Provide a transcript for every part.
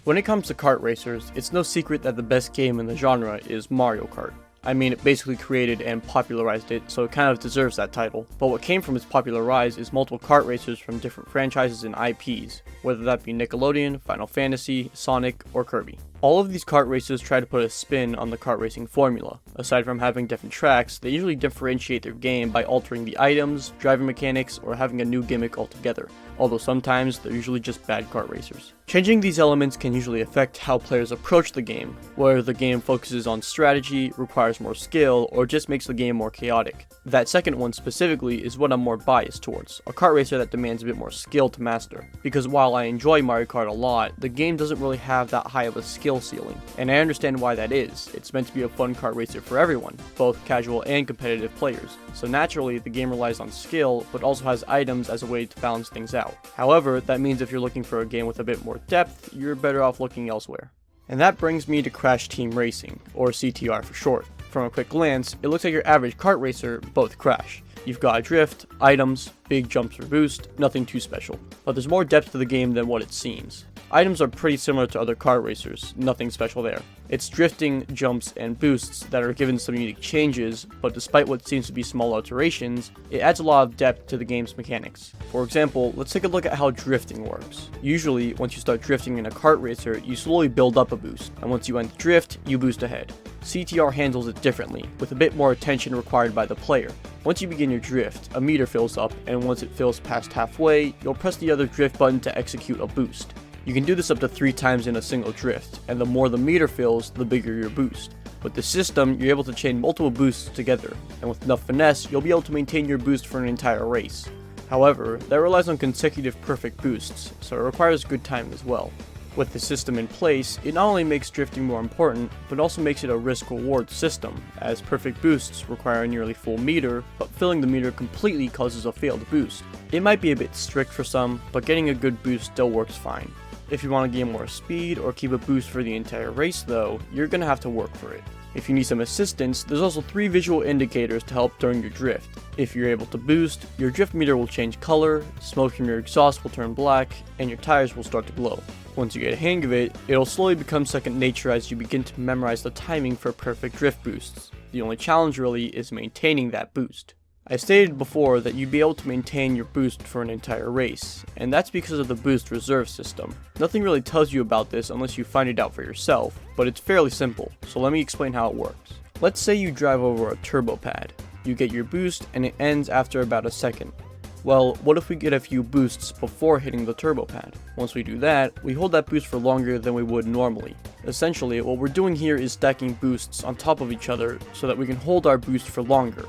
When it comes to kart racers, it's no secret that the best game in the genre is Mario Kart. I mean, it basically created and popularized it, so it kind of deserves that title. But what came from its popular rise is multiple kart racers from different franchises and IPs, whether that be Nickelodeon, Final Fantasy, Sonic, or Kirby. All of these kart racers try to put a spin on the kart racing formula. Aside from having different tracks, they usually differentiate their game by altering the items, driving mechanics, or having a new gimmick altogether, although sometimes they're usually just bad kart racers. Changing these elements can usually affect how players approach the game, whether the game focuses on strategy, requires more skill, or just makes the game more chaotic. That second one specifically is what I'm more biased towards, a kart racer that demands a bit more skill to master, because while I enjoy Mario Kart a lot, the game doesn't really have that high of a skill ceiling, and I understand why that is. It's meant to be a fun kart racer for everyone, both casual and competitive players, so naturally the game relies on skill, but also has items as a way to balance things out. However, that means if you're looking for a game with a bit more depth, you're better off looking elsewhere. And that brings me to Crash Team Racing, or CTR for short. From a quick glance, it looks like your average kart racer, both Crash. You've got drift, items, big jumps for boost, nothing too special. But there's more depth to the game than what it seems. Items are pretty similar to other kart racers, nothing special there. It's drifting, jumps, and boosts that are given some unique changes, but despite what seems to be small alterations, it adds a lot of depth to the game's mechanics. For example, let's take a look at how drifting works. Usually, once you start drifting in a kart racer, you slowly build up a boost, and once you end the drift, you boost ahead. CTR handles it differently, with a bit more attention required by the player. Once you begin your drift, a meter fills up, and once it fills past halfway, you'll press the other drift button to execute a boost. You can do this up to 3 times in a single drift, and the more the meter fills, the bigger your boost. With the system, you're able to chain multiple boosts together, and with enough finesse, you'll be able to maintain your boost for an entire race. However, that relies on consecutive perfect boosts, so it requires good timing as well. With the system in place, it not only makes drifting more important, but also makes it a risk-reward system, as perfect boosts require a nearly full meter, but filling the meter completely causes a failed boost. It might be a bit strict for some, but getting a good boost still works fine. If you want to gain more speed or keep a boost for the entire race though, you're gonna have to work for it. If you need some assistance, there's also 3 visual indicators to help during your drift. If you're able to boost, your drift meter will change color, smoke from your exhaust will turn black, and your tires will start to glow. Once you get a hang of it, it'll slowly become second nature as you begin to memorize the timing for perfect drift boosts. The only challenge really is maintaining that boost. I stated before that you'd be able to maintain your boost for an entire race, and that's because of the boost reserve system. Nothing really tells you about this unless you find it out for yourself, but it's fairly simple, so let me explain how it works. Let's say you drive over a turbo pad. You get your boost and it ends after about a second. Well, what if we get a few boosts before hitting the turbo pad? Once we do that, we hold that boost for longer than we would normally. Essentially, what we're doing here is stacking boosts on top of each other so that we can hold our boost for longer.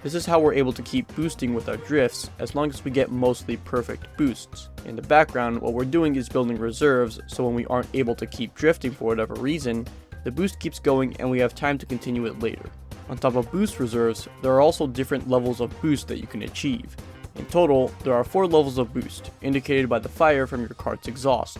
This is how we're able to keep boosting with our drifts as long as we get mostly perfect boosts. In the background, what we're doing is building reserves, so when we aren't able to keep drifting for whatever reason, the boost keeps going and we have time to continue it later. On top of boost reserves, there are also different levels of boost that you can achieve. In total, there are 4 levels of boost, indicated by the fire from your kart's exhaust.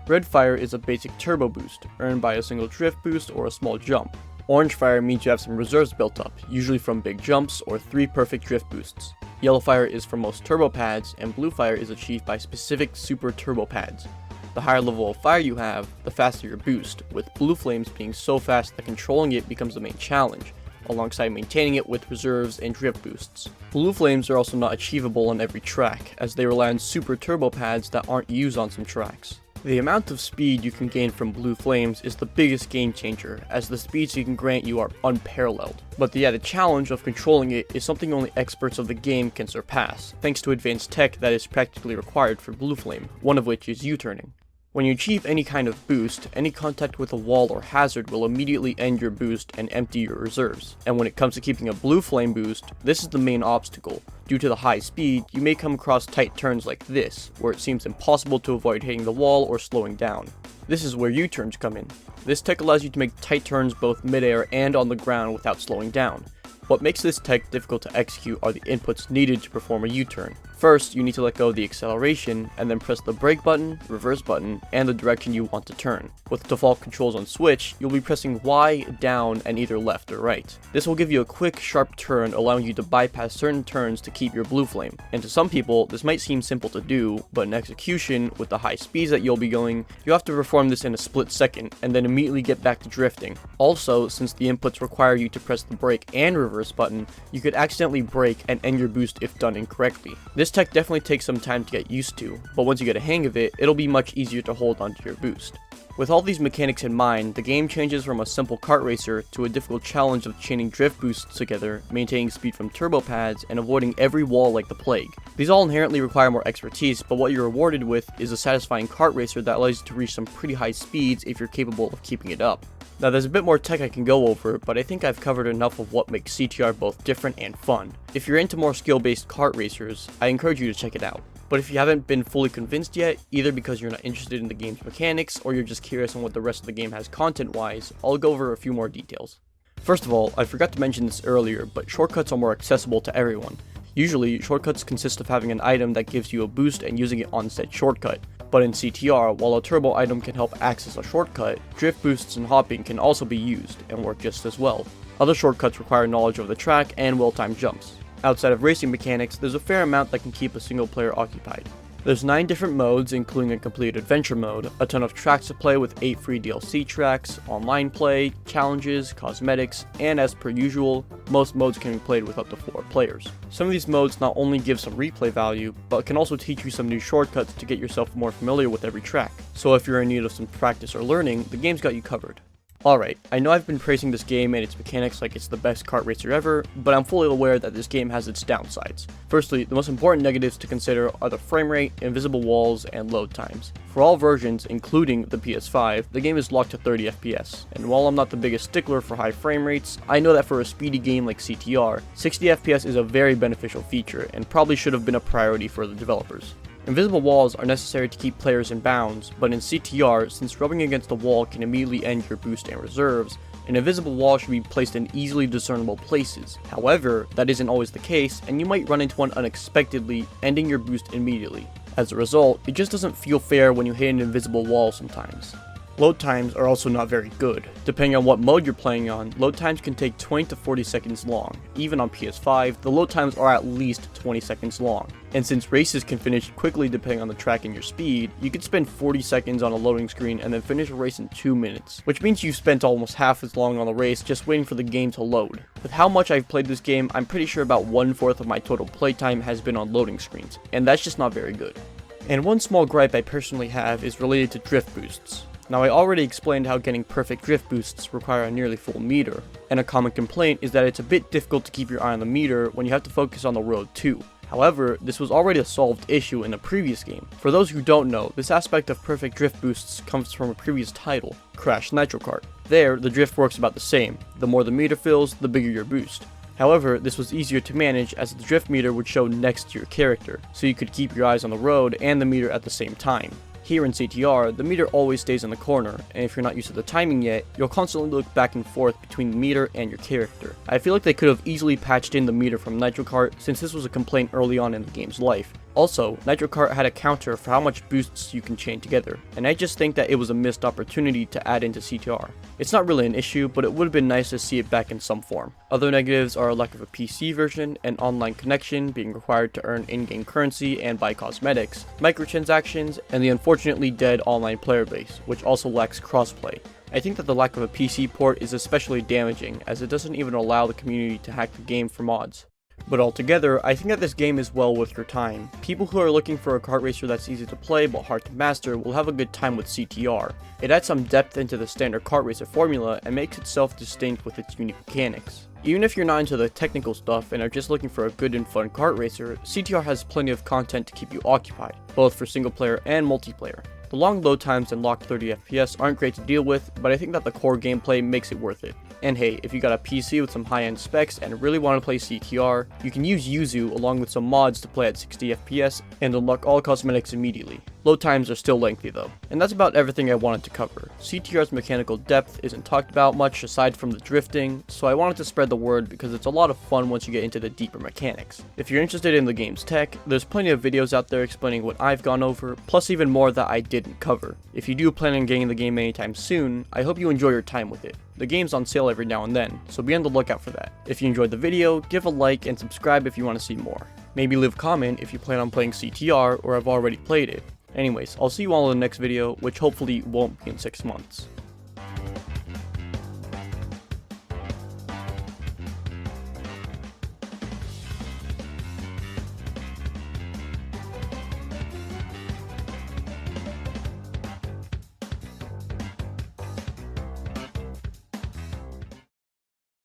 Red fire is a basic turbo boost, earned by a single drift boost or a small jump. Orange fire means you have some reserves built up, usually from big jumps or 3 perfect drift boosts. Yellow fire is for most turbo pads, and blue fire is achieved by specific super turbo pads. The higher level of fire you have, the faster your boost, with blue flames being so fast that controlling it becomes the main challenge, alongside maintaining it with reserves and drift boosts. Blue flames are also not achievable on every track, as they rely on super turbo pads that aren't used on some tracks. The amount of speed you can gain from blue flames is the biggest game changer, as the speeds you can grant you are unparalleled. But the added challenge of controlling it is something only experts of the game can surpass, thanks to advanced tech that is practically required for blue flame, one of which is U-turning. When you achieve any kind of boost, any contact with a wall or hazard will immediately end your boost and empty your reserves. And when it comes to keeping a blue flame boost, this is the main obstacle. Due to the high speed, you may come across tight turns like this, where it seems impossible to avoid hitting the wall or slowing down. This is where U-turns come in. This tech allows you to make tight turns both midair and on the ground without slowing down. What makes this tech difficult to execute are the inputs needed to perform a U-turn. First, you need to let go of the acceleration, and then press the brake button, reverse button, and the direction you want to turn. With default controls on Switch, you'll be pressing Y, down, and either left or right. This will give you a quick, sharp turn, allowing you to bypass certain turns to keep your blue flame. And to some people, this might seem simple to do, but in execution, with the high speeds that you'll be going, you have to perform this in a split second, and then immediately get back to drifting. Also, since the inputs require you to press the brake and reverse button, you could accidentally brake and end your boost if done incorrectly. This tech definitely takes some time to get used to, but once you get a hang of it, it'll be much easier to hold onto your boost. With all these mechanics in mind, the game changes from a simple kart racer to a difficult challenge of chaining drift boosts together, maintaining speed from turbo pads, and avoiding every wall like the plague. These all inherently require more expertise, but what you're rewarded with is a satisfying kart racer that allows you to reach some pretty high speeds if you're capable of keeping it up. Now there's a bit more tech I can go over, but I think I've covered enough of what makes CTR both different and fun. If you're into more skill-based kart racers, I encourage you to check it out. But if you haven't been fully convinced yet, either because you're not interested in the game's mechanics, or you're just curious on what the rest of the game has content-wise, I'll go over a few more details. First of all, I forgot to mention this earlier, but shortcuts are more accessible to everyone. Usually, shortcuts consist of having an item that gives you a boost and using it on said shortcut. But in CTR, while a turbo item can help access a shortcut, drift boosts and hopping can also be used, and work just as well. Other shortcuts require knowledge of the track and well-timed jumps. Outside of racing mechanics, there's a fair amount that can keep a single player occupied. There's 9 different modes, including a complete adventure mode, a ton of tracks to play with 8 free DLC tracks, online play, challenges, cosmetics, and as per usual, most modes can be played with up to 4 players. Some of these modes not only give some replay value, but can also teach you some new shortcuts to get yourself more familiar with every track. So if you're in need of some practice or learning, the game's got you covered. Alright, I know I've been praising this game and its mechanics like it's the best kart racer ever, but I'm fully aware that this game has its downsides. Firstly, the most important negatives to consider are the frame rate, invisible walls, and load times. For all versions, including the PS5, the game is locked to 30 FPS, and while I'm not the biggest stickler for high frame rates, I know that for a speedy game like CTR, 60 FPS is a very beneficial feature, and probably should have been a priority for the developers. Invisible walls are necessary to keep players in bounds, but in CTR, since rubbing against the wall can immediately end your boost and reserves, an invisible wall should be placed in easily discernible places. However, that isn't always the case, and you might run into one unexpectedly, ending your boost immediately. As a result, it just doesn't feel fair when you hit an invisible wall sometimes. Load times are also not very good. Depending on what mode you're playing on, load times can take 20 to 40 seconds long. Even on PS5, the load times are at least 20 seconds long. And since races can finish quickly depending on the track and your speed, you could spend 40 seconds on a loading screen and then finish a race in 2 minutes, which means you've spent almost half as long on the race just waiting for the game to load. With how much I've played this game, I'm pretty sure about 1/4 of my total playtime has been on loading screens, and that's just not very good. And one small gripe I personally have is related to drift boosts. Now I already explained how getting perfect drift boosts require a nearly full meter, and a common complaint is that it's a bit difficult to keep your eye on the meter when you have to focus on the road too. However, this was already a solved issue in a previous game. For those who don't know, this aspect of perfect drift boosts comes from a previous title, Crash Nitro Kart. There, the drift works about the same. The more the meter fills, the bigger your boost. However, this was easier to manage as the drift meter would show next to your character, so you could keep your eyes on the road and the meter at the same time. Here in CTR, the meter always stays in the corner, and if you're not used to the timing yet, you'll constantly look back and forth between the meter and your character. I feel like they could have easily patched in the meter from Nitro Kart since this was a complaint early on in the game's life. Also, Nitro Kart had a counter for how much boosts you can chain together, and I just think that it was a missed opportunity to add into CTR. It's not really an issue, but it would have been nice to see it back in some form. Other negatives are a lack of a PC version, an online connection being required to earn in-game currency and buy cosmetics, microtransactions, and the unfortunately dead online player base, which also lacks crossplay. I think that the lack of a PC port is especially damaging, as it doesn't even allow the community to hack the game for mods. But altogether, I think that this game is well worth your time. People who are looking for a kart racer that's easy to play but hard to master will have a good time with CTR. It adds some depth into the standard kart racer formula and makes itself distinct with its unique mechanics. Even if you're not into the technical stuff and are just looking for a good and fun kart racer, CTR has plenty of content to keep you occupied, both for single player and multiplayer. The long load times and locked 30 FPS aren't great to deal with, but I think that the core gameplay makes it worth it. And hey, if you got a PC with some high-end specs and really want to play CTR, you can use Yuzu along with some mods to play at 60 FPS and unlock all cosmetics immediately. Load times are still lengthy though. And that's about everything I wanted to cover. CTR's mechanical depth isn't talked about much aside from the drifting, so I wanted to spread the word because it's a lot of fun once you get into the deeper mechanics. If you're interested in the game's tech, there's plenty of videos out there explaining what I've gone over, plus even more that I didn't cover. If you do plan on getting the game anytime soon, I hope you enjoy your time with it. The game's on sale every now and then, so be on the lookout for that. If you enjoyed the video, give a like and subscribe if you want to see more. Maybe leave a comment if you plan on playing CTR or have already played it. Anyways, I'll see you all in the next video, which hopefully won't be in 6 months.